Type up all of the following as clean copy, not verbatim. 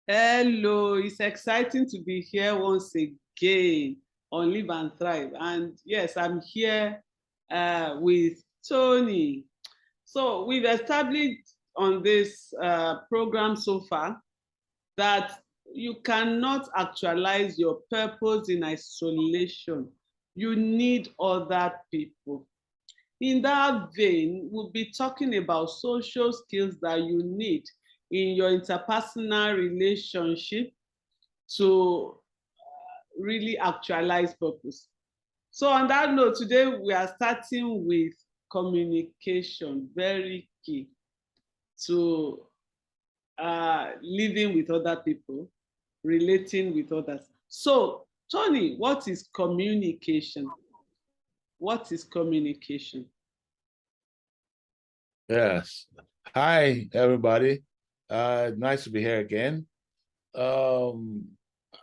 Hello, it's exciting to be here once again on Live and Thrive. And yes, I'm here with Tony. So we've established on this program so far that you cannot actualize your purpose in isolation. You need other people. In that vein, we'll be talking about social skills that you need in your interpersonal relationship to really actualize purpose. So on that note, today we are starting with communication, very key to living with other people, relating with others. So, Tony, what is communication? What is communication? Yes. Hi, everybody. Nice to be here again. Um,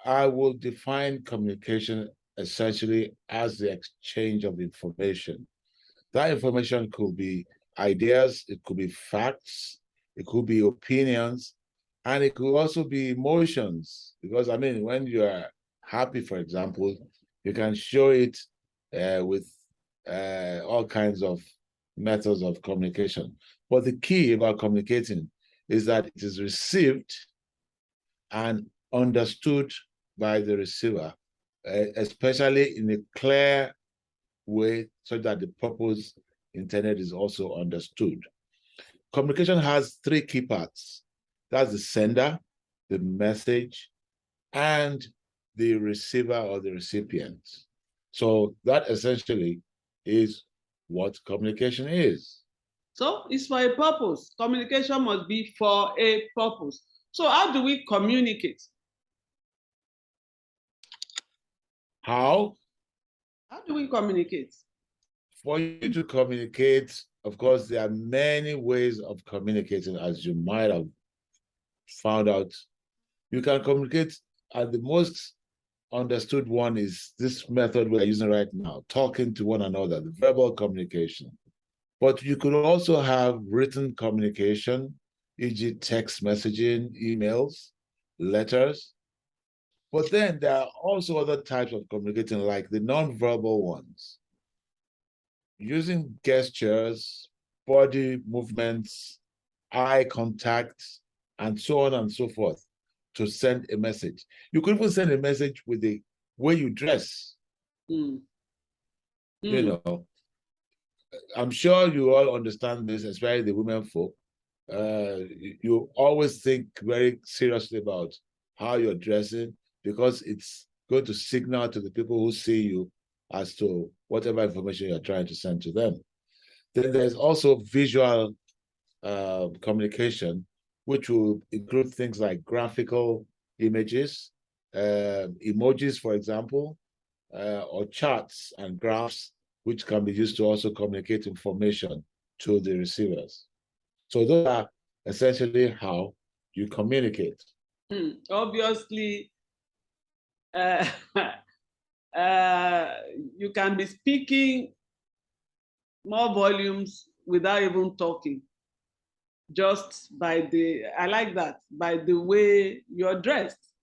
I will define communication essentially as the exchange of information. That information could be ideas, it could be facts, it could be opinions, and it could also be emotions. Because, I mean, when you are happy, for example, you can show it with all kinds of methods of communication. But the key about communicating is that it is received and understood by the receiver, especially in a clear way so that the purpose intended is also understood. Communication has three key parts. That's the sender, the message, and the receiver or the recipient. So that essentially is what communication is. So it's for a purpose. Communication must be for a purpose. So how do we communicate? How? How do we communicate? For you to communicate, of course, there are many ways of communicating, as you might have found out. You can communicate, and the most understood one is this method we're using right now, talking to one another, the verbal communication. But you could also have written communication, e.g. text messaging, emails, letters. But then there are also other types of communicating, like the non-verbal ones, using gestures, body movements, eye contact, and so on and so forth to send a message. You could even send a message with the way you dress. Mm. You know, I'm sure you all understand this, especially the women folk. You always think very seriously about how you're dressing because it's going to signal to the people who see you as to whatever information you're trying to send to them. Then there's also visual communication, which will include things like graphical images, emojis, for example, or charts and graphs, which can be used to also communicate information to the receivers. So those are essentially how you communicate. Obviously, you can be speaking more volumes without even talking. Just by I like that, by the way you're dressed.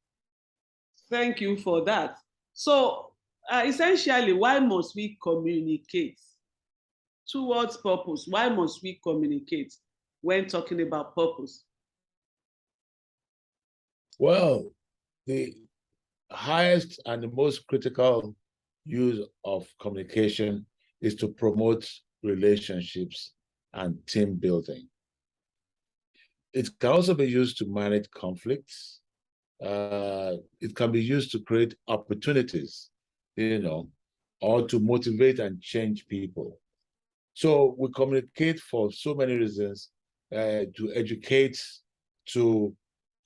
Thank you for that. So, essentially, why must we communicate? Towards purpose, why must we communicate when talking about purpose? Well, the highest and the most critical use of communication is to promote relationships and team building. It can also be used to manage conflicts. It can be used to create opportunities, or to motivate and change people. So we communicate for so many reasons, to educate, to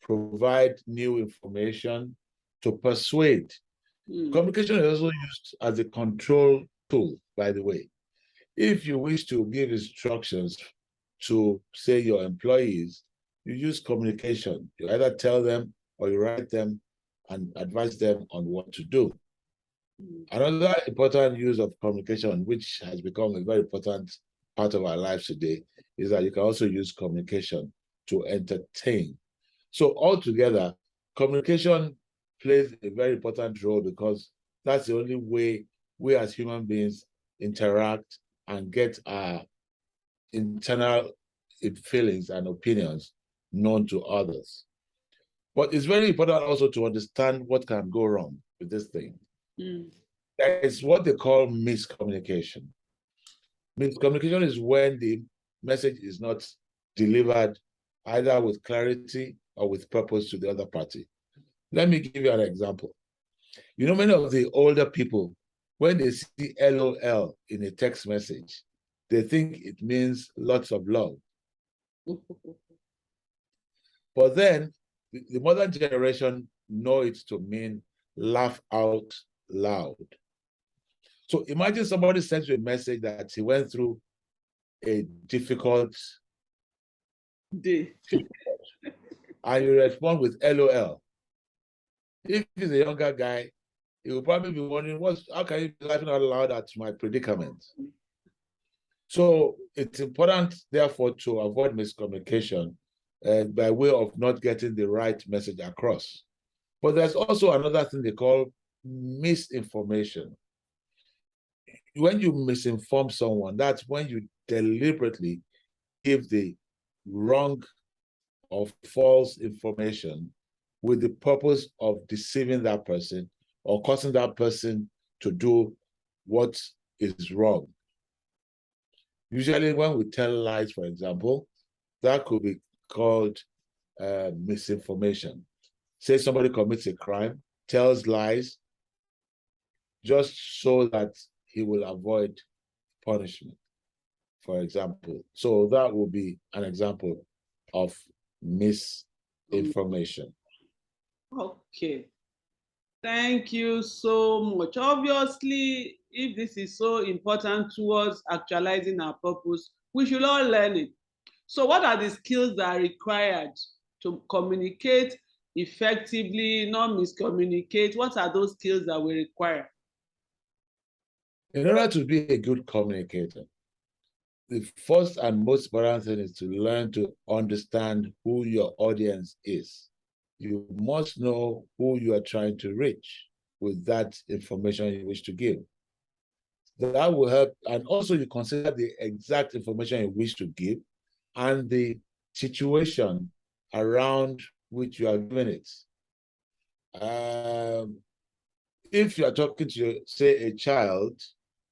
provide new information, to persuade. Communication is also used as a control tool, by the way. If you wish to give instructions to, say, your employees, you use communication. You either tell them or you write them and advise them on what to do. Another important use of communication, which has become a very important part of our lives today, is that you can also use communication to entertain. So altogether, communication plays a very important role because that's the only way we as human beings interact and get our internal feelings and opinions known to others. But it's very important also to understand what can go wrong with this thing. There is what they call miscommunication. Miscommunication is when the message is not delivered either with clarity or with purpose to the other party. Let me give you an example. You know, many of the older people, when they see LOL in a text message, they think it means lots of love. But then the modern generation know it to mean laugh out loud. So imagine somebody sends you a message that he went through a difficult day, and you respond with LOL. If he's a younger guy, he will probably be wondering, how can you be laughing out loud at my predicament? So it's important, therefore, to avoid miscommunication by way of not getting the right message across. But there's also another thing they call misinformation. When you misinform someone, that's when you deliberately give the wrong or false information with the purpose of deceiving that person or causing that person to do what is wrong. Usually when we tell lies, for example, that could be called misinformation. Say somebody commits a crime, tells lies, just so that he will avoid punishment, for example. So that will be an example of misinformation. Okay. Thank you so much. Obviously, if this is so important towards actualizing our purpose, we should all learn it. So what are the skills that are required to communicate effectively, not miscommunicate? What are those skills that we require? In order to be a good communicator, the first and most important thing is to learn to understand who your audience is. You must know who you are trying to reach with that information you wish to give. That will help. And also you consider the exact information you wish to give and the situation around which you are giving it. If you are talking to, say, a child,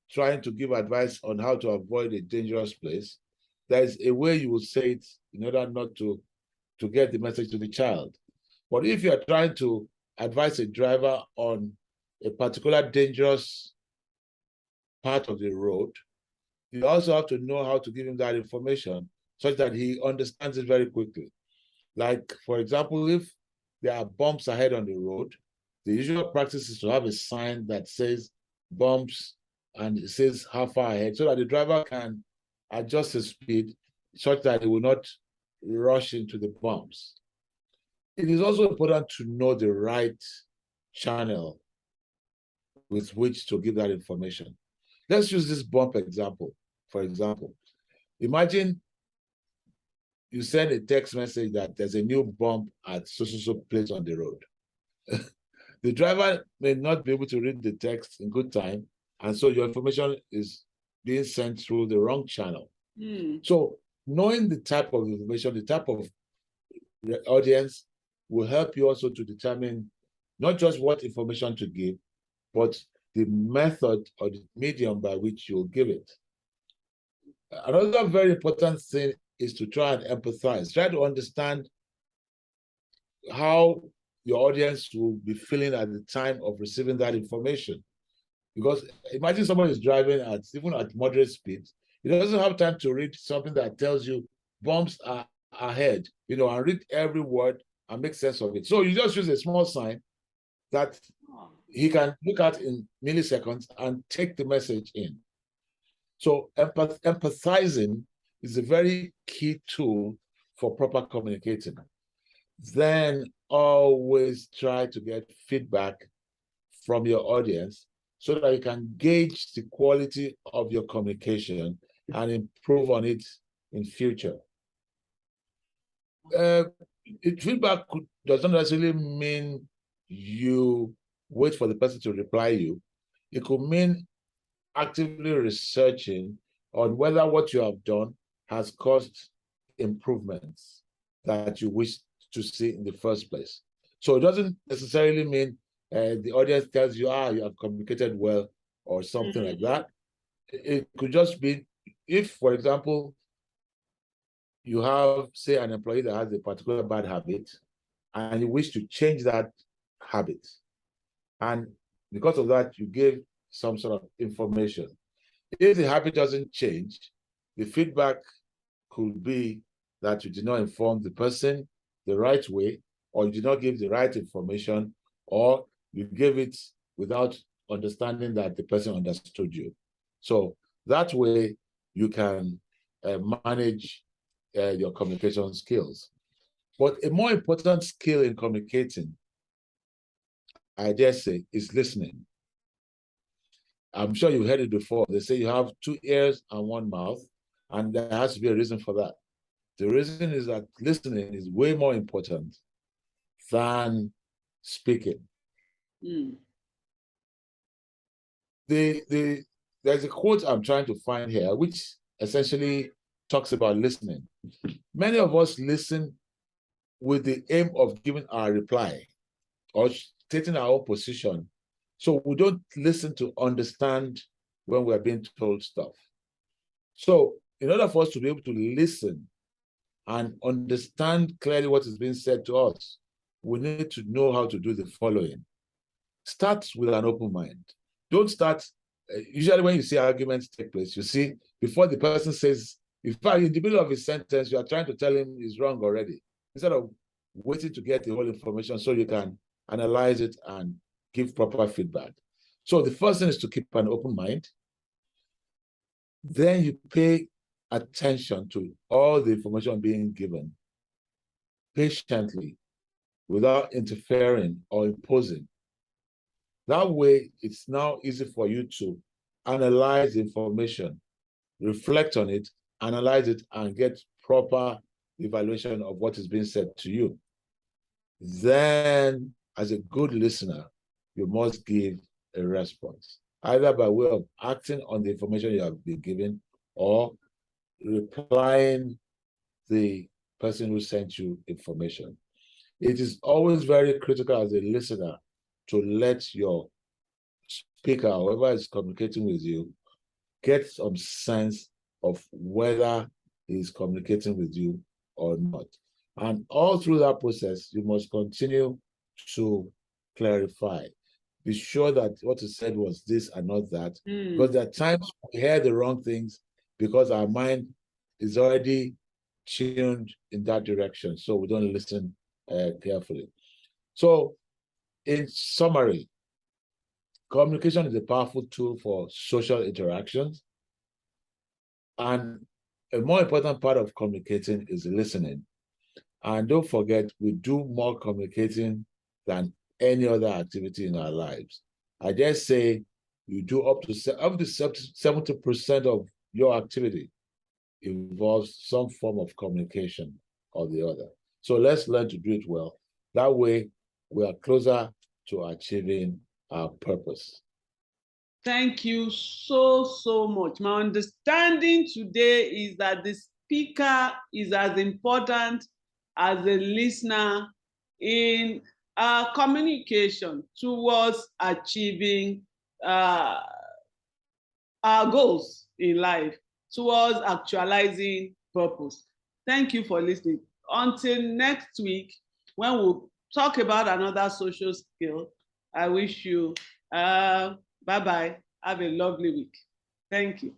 trying to give advice on how to avoid a dangerous place, there's a way you will say it in order not to get the message to the child. But if you are trying to advise a driver on a particular dangerous part of the road, you also have to know how to give him that information such that he understands it very quickly. Like, for example, if there are bumps ahead on the road, the usual practice is to have a sign that says bumps and it says how far ahead, so that the driver can adjust his speed such that he will not rush into the bumps. It is also important to know the right channel with which to give that information. Let's use this bump example. For example, imagine you send a text message that there's a new bump at so place on the road. The driver may not be able to read the text in good time, and so your information is being sent through the wrong channel. So knowing the type of information, the type of audience will help you also to determine not just what information to give, but the method or the medium by which you'll give it. Another very important thing is to try and empathize. Try to understand how your audience will be feeling at the time of receiving that information. Because imagine someone is driving at even at moderate speed, he doesn't have time to read something that tells you bumps are ahead, and read every word and make sense of it. So you just use a small sign that he can look at in milliseconds and take the message in. So empathizing is a very key tool for proper communicating. Then always try to get feedback from your audience so that you can gauge the quality of your communication and improve on it in future. feedback does not necessarily mean you wait for the person to reply you. It could mean actively researching on whether what you have done has caused improvements that you wish to see in the first place. So it doesn't necessarily mean the audience tells you, you have communicated well or something like that. It could just be if, for example, you have, say, an employee that has a particular bad habit and you wish to change that habit. And because of that, you give some sort of information. If the habit doesn't change, the feedback could be that you did not inform the person the right way, or you did not give the right information, or you gave it without understanding that the person understood you. So that way you can manage your communication skills. But a more important skill in communicating, I dare say, is listening. I'm sure you've heard it before. They say you have 2 ears and 1 mouth, and there has to be a reason for that. The reason is that listening is way more important than speaking. There's a quote I'm trying to find here, which essentially talks about listening. Many of us listen with the aim of giving our reply or stating our own position. So we don't listen to understand when we're being told stuff. So in order for us to be able to listen and understand clearly what is being said to us, we need to know how to do the following. Start with an open mind. Don't start, usually when you see arguments take place, you see, before the person says, in fact, in the middle of his sentence, you are trying to tell him he's wrong already, instead of waiting to get the whole information so you can analyze it and give proper feedback. So the first thing is to keep an open mind. Then you pay attention to all the information being given patiently without interfering or imposing. That way, it's now easy for you to analyze information, reflect on it, analyze it, and get proper evaluation of what is being said to you. Then, as a good listener, you must give a response, either by way of acting on the information you have been given or replying the person who sent you information. It is always very critical as a listener to let your speaker, whoever is communicating with you, get some sense of whether he is communicating with you or not. And all through that process, you must continue to clarify. Be sure that what is said was this and not that, because there are times we hear the wrong things because our mind is already tuned in that direction, so we don't listen carefully. So, in summary, communication is a powerful tool for social interactions, and a more important part of communicating is listening. And don't forget, we do more communicating than any other activity in our lives. I dare say you do up to 70% of your activity involves some form of communication or the other. So let's learn to do it well. That way, we are closer to achieving our purpose. Thank you so much. My understanding today is that the speaker is as important as a listener in communication towards achieving our goals in life, towards actualizing purpose. Thank you for listening. Until next week, when we'll talk about another social skill, I wish you bye-bye. Have a lovely week. Thank you.